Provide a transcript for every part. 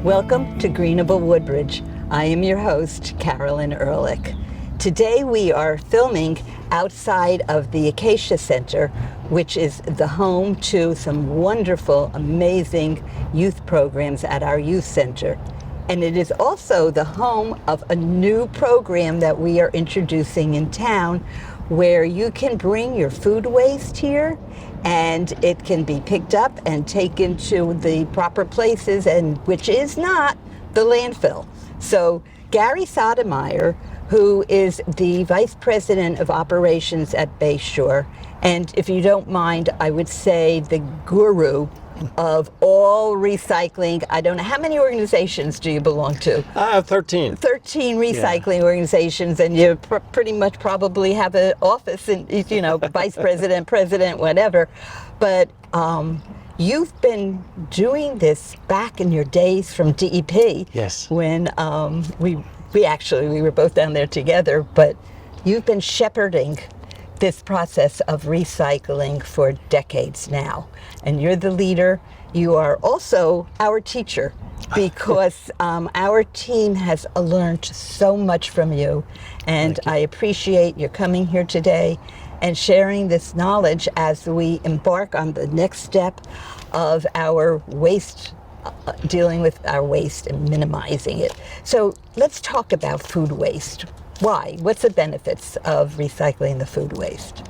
Welcome to Greenable Woodbridge. I am your host, Carolyn Ehrlich. Today we are filming outside of the Acacia Center, which is the home to some wonderful, amazing youth programs at our youth center. And it is also the home of a new program that we are introducing in town where you can bring your food waste here and it can be picked up and taken to the proper places, and which is not the landfill. So Gary Sotomayor, who is the Vice President of Operations at Bayshore, and if you don't mind, I would say the guru of all recycling. I don't know, how many organizations do you belong to? 13. 13 recycling organizations, and you pretty much probably have an office and, vice president, president, whatever. But you've been doing this back in your days from DEP. Yes. When we were both down there together, but you've been shepherding this process of recycling for decades now. And you're the leader. You are also our teacher, because our team has learned so much from you. And I appreciate your coming here today and sharing this knowledge as we embark on the next step of our waste, dealing with our waste and minimizing it. So let's talk about food waste. Why? What's the benefits of recycling the food waste?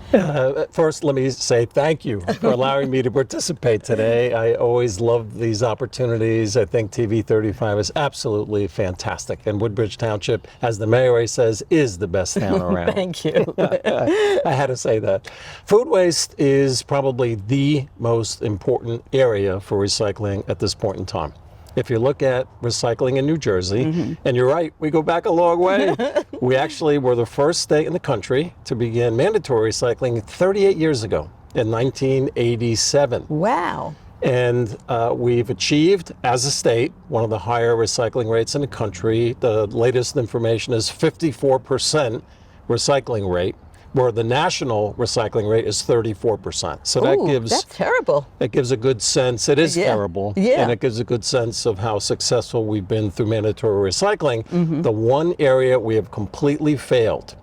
First, let me say thank you for allowing me to participate today. I always love these opportunities. I think TV 35 is absolutely fantastic. And Woodbridge Township, as the mayor always says, is the best town around. Thank you. I had to say that. Food waste is probably the most important area for recycling at this point in time. If you look at recycling in New Jersey, and you're right, we go back a long way. We actually were the first state in the country to begin mandatory recycling 38 years ago, in 1987. Wow. And we've achieved, as a state, one of the higher recycling rates in the country. The latest information is 54% recycling rate, where the national recycling rate is 34%. So that gives... That's terrible. It gives a good sense. It is terrible. Yeah. And it gives a good sense of how successful we've been through mandatory recycling. The one area we have completely failed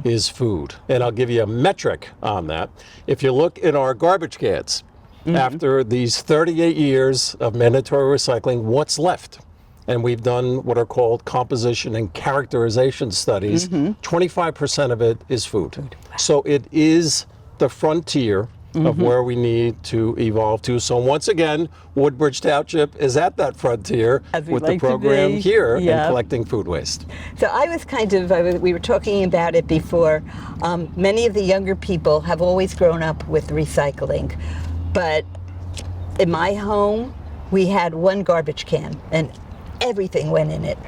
is food. And I'll give you a metric on that. If you look in our garbage cans, after these 38 years of mandatory recycling, what's left? And we've done what are called composition and characterization studies. 25% of it is food. Wow. So it is the frontier of where we need to evolve to. So once again, Woodbridge Township is at that frontier with the program here in collecting food waste. So I was we were talking about it before. Many of the younger people have always grown up with recycling. But in my home, we had one garbage can, and everything went in it.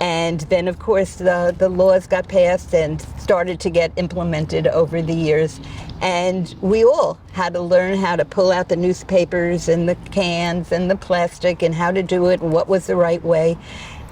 And then, of course, the laws got passed and started to get implemented over the years. And we all had to learn how to pull out the newspapers and the cans and the plastic and how to do it and what was the right way.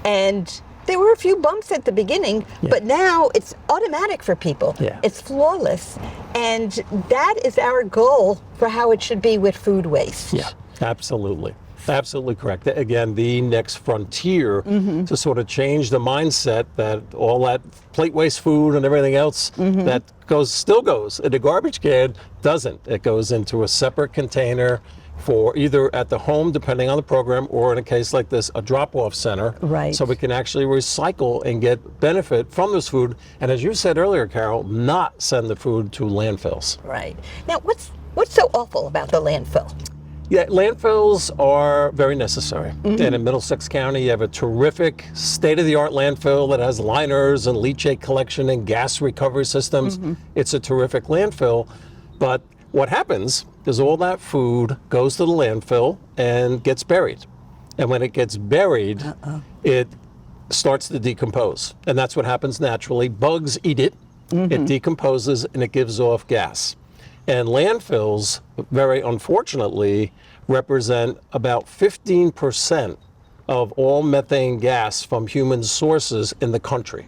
And there were a few bumps at the beginning, but now it's automatic for people. It's flawless. And that is our goal for how it should be with food waste. Yeah, absolutely. Absolutely correct. Again, the next frontier to sort of change the mindset that all that plate waste food and everything else that still goes in the garbage can doesn't. It goes into a separate container for either at the home, depending on the program, or in a case like this, a drop-off center. Right. So we can actually recycle and get benefit from this food. And as you said earlier, Carol, not send the food to landfills. Right. Now, what's so awful about the landfill? Yeah, landfills are very necessary. And in Middlesex County, you have a terrific state-of-the-art landfill that has liners and leachate collection and gas recovery systems. It's a terrific landfill. But what happens is all that food goes to the landfill and gets buried. And when it gets buried, it starts to decompose. And that's what happens naturally. Bugs eat it, it decomposes, and it gives off gas. And landfills, very unfortunately, represent about 15% of all methane gas from human sources in the country.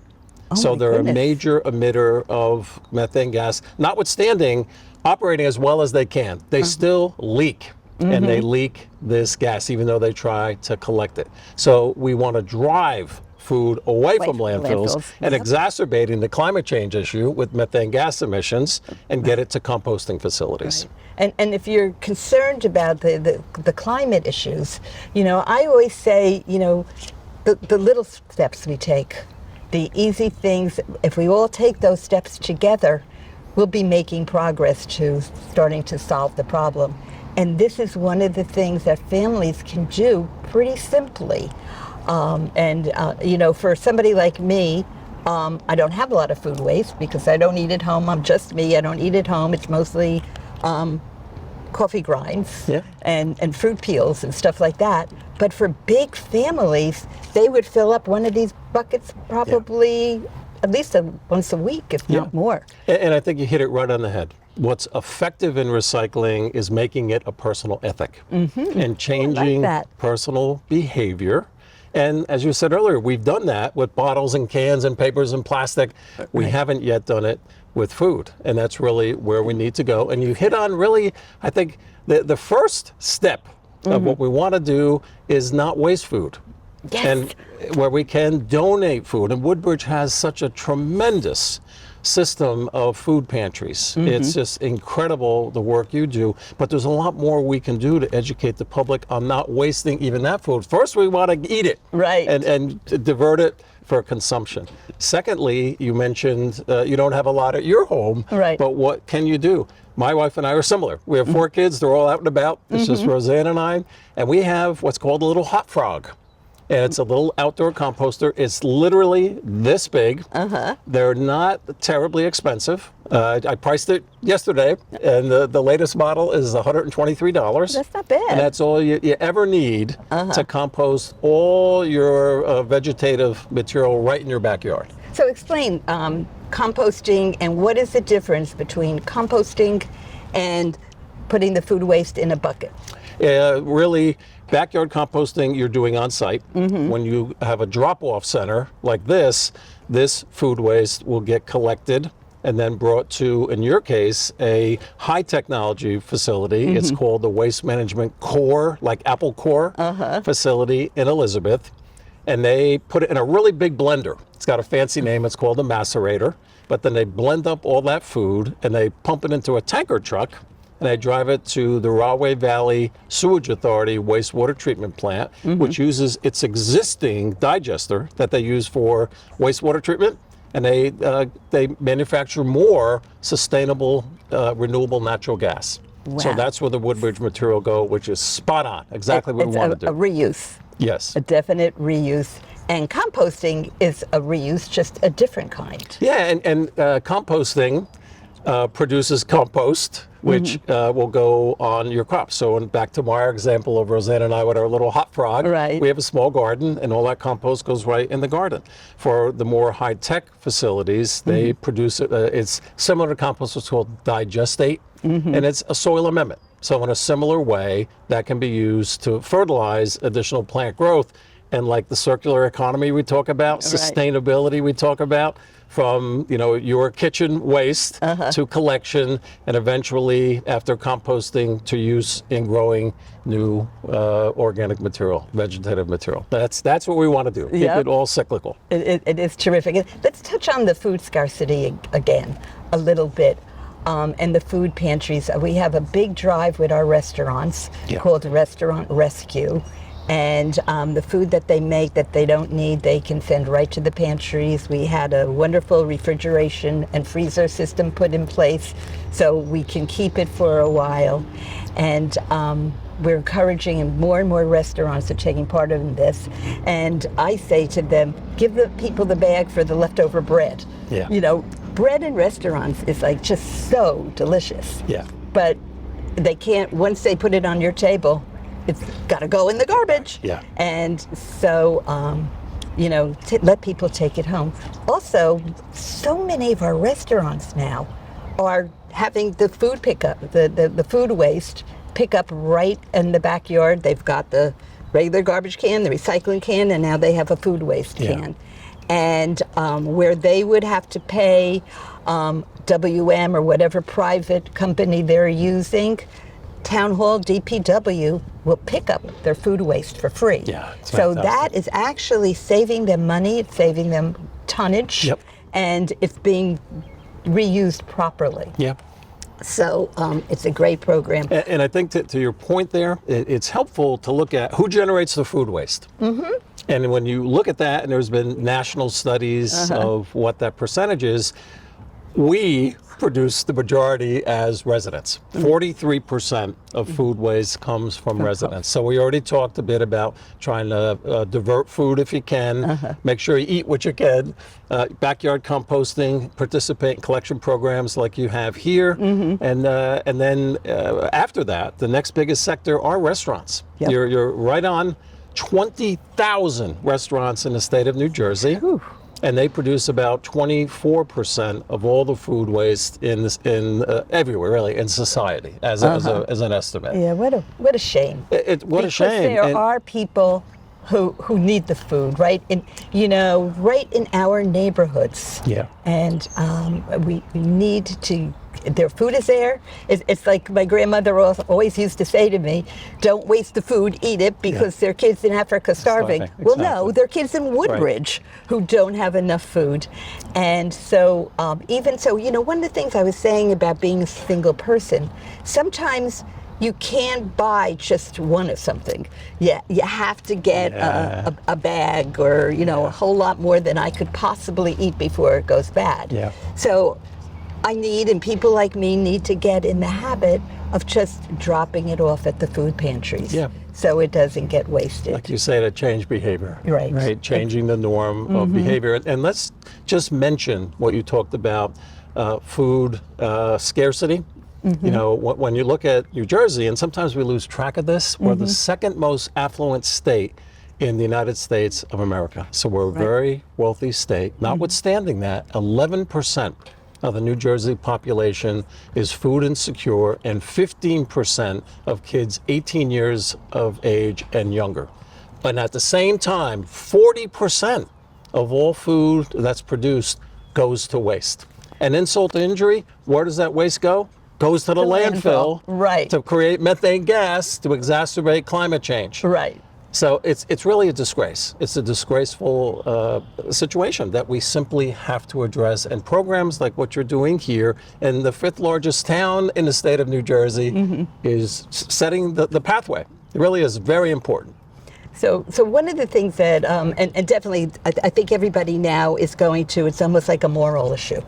So they're a major emitter of methane gas, notwithstanding operating as well as they can. They still leak. and they leak this gas even though they try to collect it. So we want to drive food away from landfills and exacerbating the climate change issue with methane gas emissions and get it to composting facilities. And if you're concerned about the climate issues, I always say, the little steps we take, the easy things, if we all take those steps together, we'll be making progress to starting to solve the problem. And this is one of the things that families can do pretty simply. For somebody like me, I don't have a lot of food waste because I don't eat at home. I'm just me. I don't eat at home. It's mostly coffee grinds and fruit peels and stuff like that. But for big families, they would fill up one of these buckets probably at least once a week, if not more. And I think you hit it right on the head. What's effective in recycling is making it a personal ethic and changing personal behavior. And as you said earlier, we've done that with bottles and cans and papers and plastic. We haven't yet done it with food. And that's really where we need to go. And you hit on really, I think, the first step of what we want to do is not waste food. Yes. And where we can donate food. And Woodbridge has such a tremendous system of food pantries. It's just incredible the work you do, but there's a lot more we can do to educate the public on not wasting even that food. First, we want to eat it and divert it for consumption. Secondly, you mentioned you don't have a lot at your home, but what can you do? My wife and I are similar. We have 4 kids, they're all out and about. It's just Roseanne and I, and we have what's called a little hot frog. And it's a little outdoor composter. It's literally this big. They're not terribly expensive. I priced it yesterday, and the latest model is $123. That's not bad. And that's all you ever need to compost all your vegetative material right in your backyard. So explain composting and what is the difference between composting and putting the food waste in a bucket? Really, backyard composting you're doing on site. When you have a drop-off center like this food waste will get collected and then brought to, in your case, a high technology facility. It's called the Waste Management Core, like Apple Core facility in Elizabeth. And they put it in a really big blender. It's got a fancy name, it's called a macerator. But then they blend up all that food and they pump it into a tanker truck and they drive it to the Rahway Valley Sewage Authority wastewater treatment plant, which uses its existing digester that they use for wastewater treatment, and they manufacture more sustainable, renewable natural gas. Wow. So that's where the Woodbridge material go, which is spot on, exactly what we want to do. A reuse. Yes. A definite reuse. And composting is a reuse, just a different kind. Yeah, and composting produces compost, which will go on your crops. So back to our example of Roseanne and I with our little hot frog, we have a small garden and all that compost goes right in the garden. For the more high-tech facilities, they produce it, it's similar to compost, it's called digestate, and it's a soil amendment. So in a similar way, that can be used to fertilize additional plant growth. And like the circular economy we talk about, sustainability we talk about, from your kitchen waste to collection, and eventually after composting to use in growing new organic material, vegetative material. That's what we want to do. Keep it all cyclical. It is terrific. Let's touch on the food scarcity again a little bit. And the food pantries. We have a big drive with our restaurants called Restaurant Rescue. And the food that they make that they don't need, they can send right to the pantries. We had a wonderful refrigeration and freezer system put in place so we can keep it for a while. And we're encouraging, and more restaurants are taking part in this. And I say to them, give the people the bag for the leftover bread. Bread in restaurants is like just so delicious. But they can't, once they put it on your table, it's got to go in the garbage. And so, let people take it home. Also, so many of our restaurants now are having the food pickup, the food waste pick up right in the backyard. They've got the regular garbage can, the recycling can, and now they have a food waste can. And where they would have to pay WM or whatever private company they're using, Town Hall, DPW will pick up their food waste for free. Yeah, it's so fantastic. that is actually saving them money, it's saving them tonnage, Yep. and it's being reused properly. Yeah. So it's a great program. And I think to your point there, it's helpful to look at who generates the food waste. Mm-hmm. And when you look at that, and there's been national studies of what that percentage is, we produce the majority as residents. 43% of food waste comes from residents. So we already talked a bit about trying to divert food if you can, make sure you eat what you can, backyard composting, participate in collection programs like you have here, and then after that, the next biggest sector are restaurants. Yep. You're right on 20,000 restaurants in the state of New Jersey. Whew. And they produce about 24% of all the food waste in everywhere, really, in society, as an estimate. Yeah, what a shame. What a shame. Because there are people who need the food, right? Right in our neighborhoods. Yeah. And we need to. Their food is there. It's like my grandmother always used to say to me, "Don't waste the food, eat it," because there are kids in Africa starving. Exactly. Well, no, there are kids in Woodbridge who don't have enough food. And so, even so, one of the things I was saying about being a single person, sometimes you can't buy just one of something. Yeah, you have to get a bag or, a whole lot more than I could possibly eat before it goes bad. Yeah. So and people like me need to get in the habit of just dropping it off at the food pantries. Yeah. So it doesn't get wasted. Like you say, to change behavior. Right. Changing the norm of behavior. And let's just mention what you talked about, food scarcity. When you look at New Jersey, and sometimes we lose track of this, we're the second most affluent state in the United States of America. So we're a very wealthy state. Notwithstanding that, 11% of the New Jersey population is food insecure, and 15% of kids 18 years of age and younger. And at the same time, 40% of all food that's produced goes to waste. And insult to injury, where does that waste go? Goes to the landfill, right, to create methane gas to exacerbate climate change. Right. So it's really a disgrace. It's a disgraceful situation that we simply have to address. And programs like what you're doing here in the 5th largest town in the state of New Jersey is setting the pathway. It really is very important. So one of the things that, and definitely, I think everybody now is going to, it's almost like a moral issue.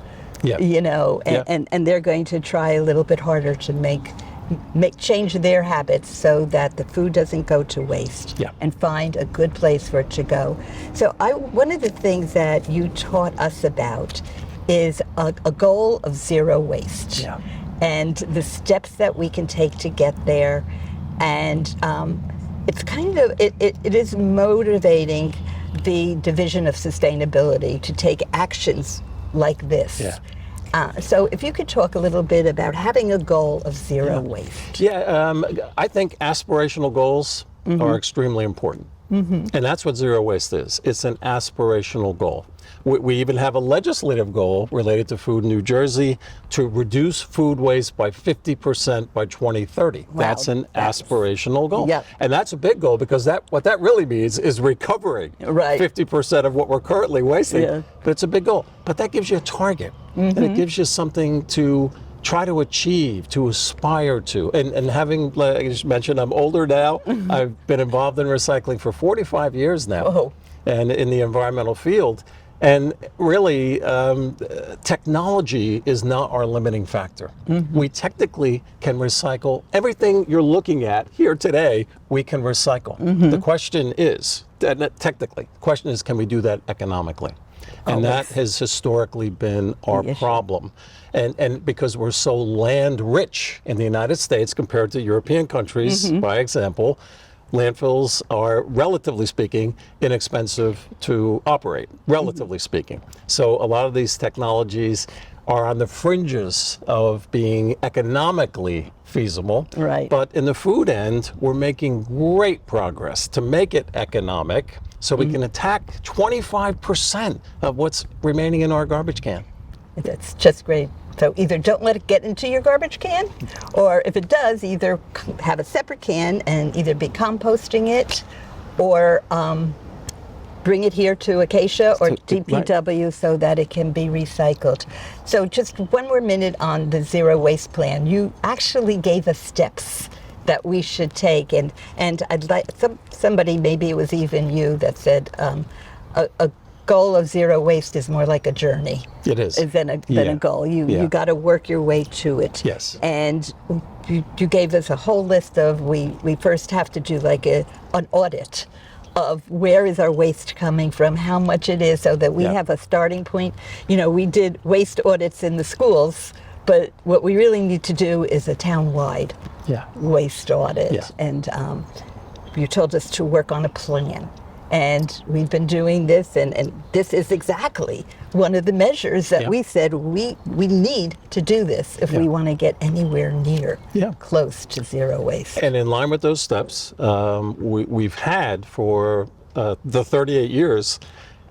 Yeah. And they're going to try a little bit harder to change their habits so that the food doesn't go to waste, and find a good place for it to go. So one of the things that you taught us about is a goal of zero waste, and the steps that we can take to get there. And it's it is motivating the Division of Sustainability to take actions like this. So if you could talk a little bit about having a goal of zero waste. I think aspirational goals are extremely important. And that's what zero waste is. It's an aspirational goal. We even have a legislative goal related to food in New Jersey to reduce food waste by 50% by 2030. Wow, that's an aspirational goal. Yep. And that's a big goal, because what that really means is recovering 50% of what we're currently wasting. Yeah. But it's a big goal. But that gives you a target. And it gives you something to try to achieve, to aspire to. And having, like I just mentioned, I'm older now. I've been involved in recycling for 45 years now, and in the environmental field. And really, technology is not our limiting factor. We technically can recycle everything you're looking at here today. We can recycle. The question is, technically, the question is, can we do that economically? And that has historically been our problem. And because we're so land rich in the United States compared to European countries, by example, landfills are, relatively speaking, inexpensive to operate, relatively speaking. So a lot of these technologies are on the fringes of being economically feasible. But in the food end, we're making great progress to make it economic, so we can attack 25% of what's remaining in our garbage can. That's just great. So either don't let it get into your garbage can, or if it does, either have a separate can and either be composting it, or bring it here to Acacia or DPW so that it can be recycled. So just one more minute on the zero waste plan. You actually gave us steps that we should take, and I'd like somebody, maybe it was even you, that said a goal of zero waste is more like a journey. It is. Than a goal. You got to work your way to it. Yes. And you gave us a whole list of, we first have to do like an audit of where is our waste coming from, how much it is, so that we have a starting point. You know, we did waste audits in the schools, but what we really need to do is a town-wide waste audit. Yeah. And you told us to work on a plan. And we've been doing this, and this is exactly one of the measures that we said we need to do this if we want to get anywhere near close to zero waste. And in line with those steps, we've had for the 38 years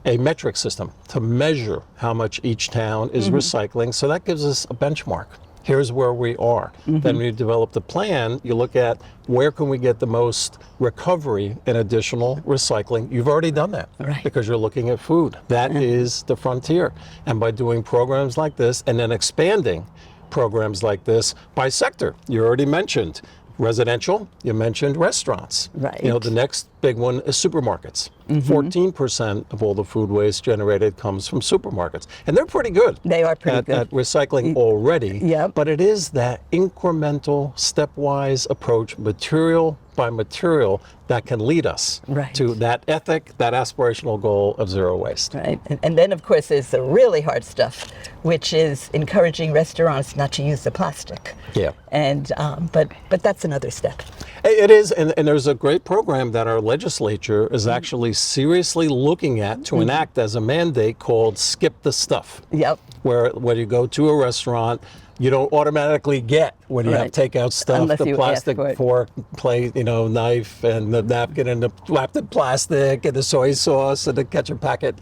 a metric system to measure how much each town is recycling. So that gives us a benchmark. Here's where we are. Then when you develop the plan, you look at where can we get the most recovery and additional recycling. You've already done that because you're looking at food. That is the frontier. And by doing programs like this and then expanding programs like this by sector, you already mentioned residential, you mentioned restaurants. Right. You know, the next big one is supermarkets. 14% of all the food waste generated comes from supermarkets. And they're pretty good. They are pretty good. At recycling already. Yep. But it is that incremental, stepwise approach, material by material, that can lead us to that ethic, that aspirational goal of zero waste. Right. And then, of course, there's the really hard stuff, which is encouraging restaurants not to use the plastic. Yeah. And but that's another step. It is, and there's a great program that our legislature is actually seriously looking at to enact as a mandate called Skip the Stuff. Yep. Where when you go to a restaurant, you don't automatically get, when you have takeout stuff, Unless the you plastic fork, plate, knife, and the napkin, and the wrapped in plastic, and the soy sauce, and the ketchup packet.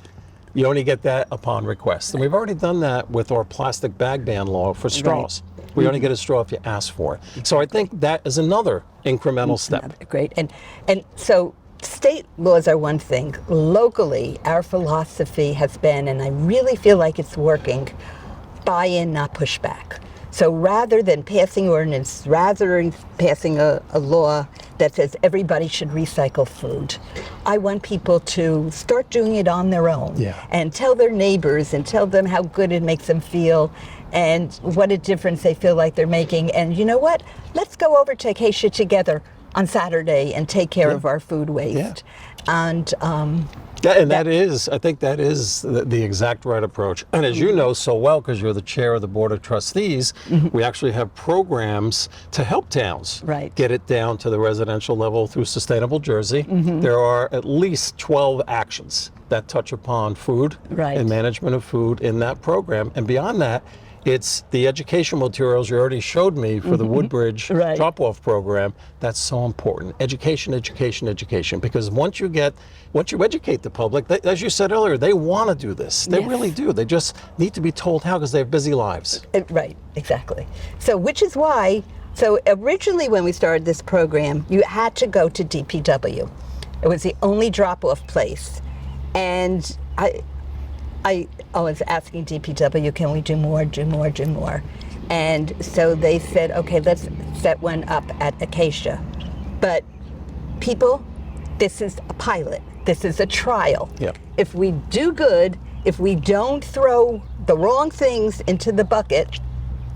You only get that upon request. And we've already done that with our plastic bag ban law for straws. We only get a straw if you ask for it. So I think that is another incremental step. Great. And so state laws are one thing. Locally, our philosophy has been, and I really feel like it's working, buy in, not push back. So rather than passing ordinance, rather than passing a law that says everybody should recycle food, I want people to start doing it on their own and tell their neighbors and tell them how good it makes them feel and what a difference they feel like they're making. And you know what? Let's go over to Acacia together on Saturday and take care of our food waste. And I think that is the exact right approach. And as you know so well, because you're the chair of the Board of Trustees, we actually have programs to help towns get it down to the residential level through Sustainable Jersey. There are at least 12 actions that touch upon food and management of food in that program. And beyond that, it's the educational materials you already showed me for the Woodbridge drop-off program. That's so important. Education, education, education. Because once you educate the public, as you said earlier, they want to do this. They really do. They just need to be told how, because they have busy lives. Right, exactly. So, which is why, originally when we started this program, you had to go to DPW. It was the only drop-off place. And I was asking DPW, can we do more? And so they said, okay, let's set one up at Acacia. But people, this is a pilot. This is a trial. If we do good, if we don't throw the wrong things into the bucket,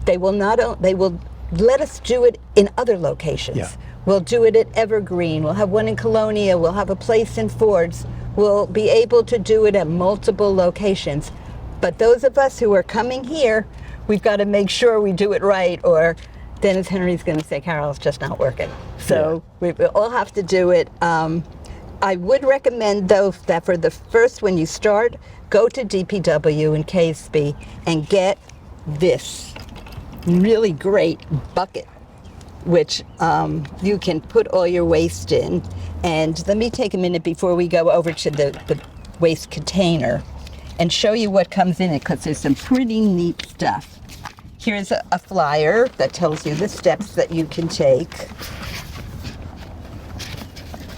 they will let us do it in other locations. We'll do it at Evergreen. We'll have one in Colonia. We'll have a place in Ford's. We'll be able to do it at multiple locations. But those of us who are coming here, we've got to make sure we do it right, or Dennis Henry's going to say, Carol, it's just not working. So we all have to do it. I would recommend, though, that for the first, when you start, go to DPW and KSB and get this really great bucket, which you can put all your waste in. And let me take a minute before we go over to the waste container. and show you what comes in it, because there's some pretty neat stuff. Here's a flyer that tells you the steps that you can take.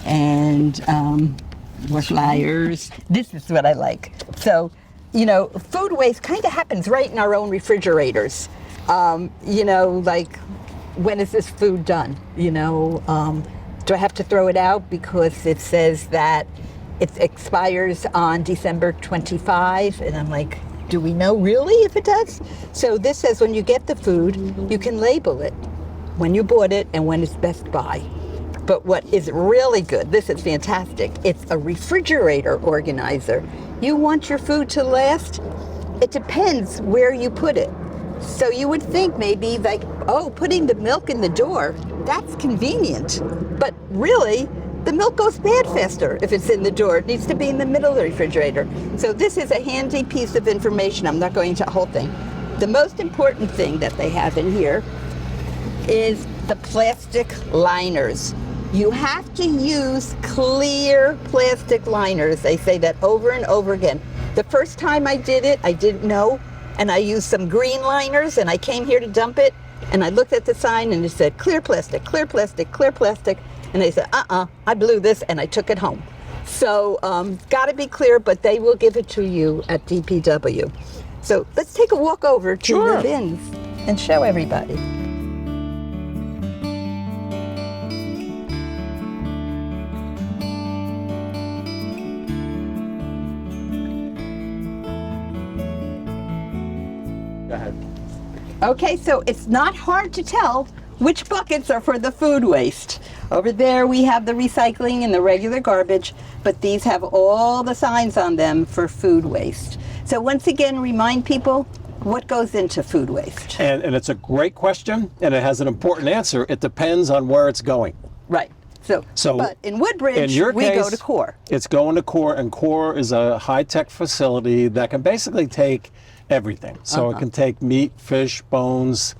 And more flyers. This is what I like. So, you know, food waste kind of happens right in our own refrigerators. You know, like, when is this food done? You know, do I have to throw it out because it says that it expires on December 25? And I'm like, do we know really if it does? So this says when you get the food, you can label it when you bought it and when it's best by. But what is really good, this is fantastic, it's a refrigerator organizer. You want your food to last? It depends where you put it. So you would think maybe like, oh, putting the milk in the door, that's convenient. But really, the milk goes bad faster if it's in the door. It needs to be in the middle of the refrigerator. So this is a handy piece of information. I'm not going to the whole thing. The most important thing that they have in here is the plastic liners. You have to use clear plastic liners. They say that over and over again. The first time I did it, I didn't know, and I used some green liners, and I came here to dump it, and I looked at the sign, and it said, clear plastic, clear plastic, clear plastic. And they said, I blew this, and I took it home. So, gotta be clear, but they will give it to you at DPW. So let's take a walk over to the bins and show everybody. Go ahead. Okay, so it's not hard to tell which buckets are for the food waste. Over there we have the recycling and the regular garbage, but these have all the signs on them for food waste. So once again, remind people what goes into food waste. And it's a great question, and it has an important answer. It depends on where it's going. Right. So but in Woodbridge, in your we case, go to CORE. It's going to CORE, and CORE is a high-tech facility that can basically take everything. So it can take meat, fish, bones,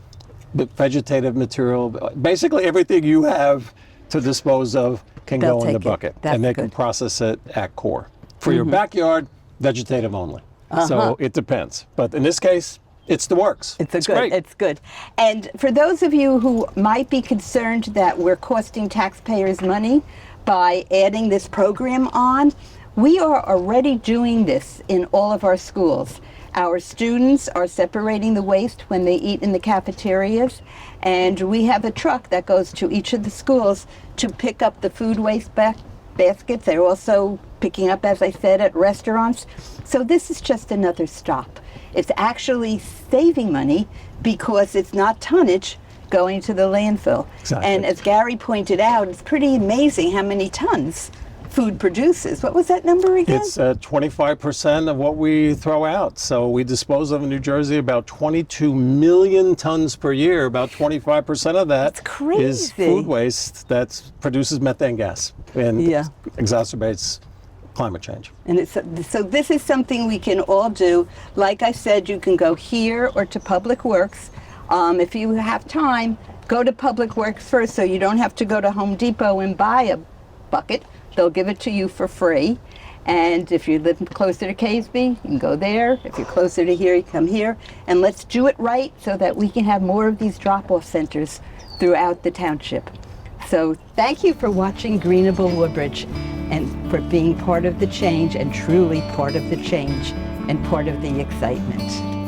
vegetative material, basically everything you have to dispose of can They'll go in the take it. bucket, That's and they good. can process it at CORE. For your backyard, vegetative only. So it depends. But in this case, it's the works. It's great. It's good. And for those of you who might be concerned that we're costing taxpayers money by adding this program on, we are already doing this in all of our schools. Our students are separating the waste when they eat in the cafeterias, and we have a truck that goes to each of the schools to pick up the food waste baskets. They're also picking up, as I said, at restaurants. So this is just another stop. It's actually saving money because it's not tonnage going to the landfill. Exactly. And as Gary pointed out, it's pretty amazing how many tons food produces. What was that number again? It's 25% of what we throw out. So we dispose of in New Jersey about 22 million tons per year. About 25% of that is food waste that produces methane gas and exacerbates climate change. And it's, so this is something we can all do. Like I said, you can go here or to Public Works. If you have time, go to Public Works first so you don't have to go to Home Depot and buy a bucket. They'll give it to you for free. And if you live closer to Caseby, you can go there. If you're closer to here, you come here. And let's do it right so that we can have more of these drop-off centers throughout the township. So thank you for watching Greenable Woodbridge and for being part of the change and truly part of the change and part of the excitement.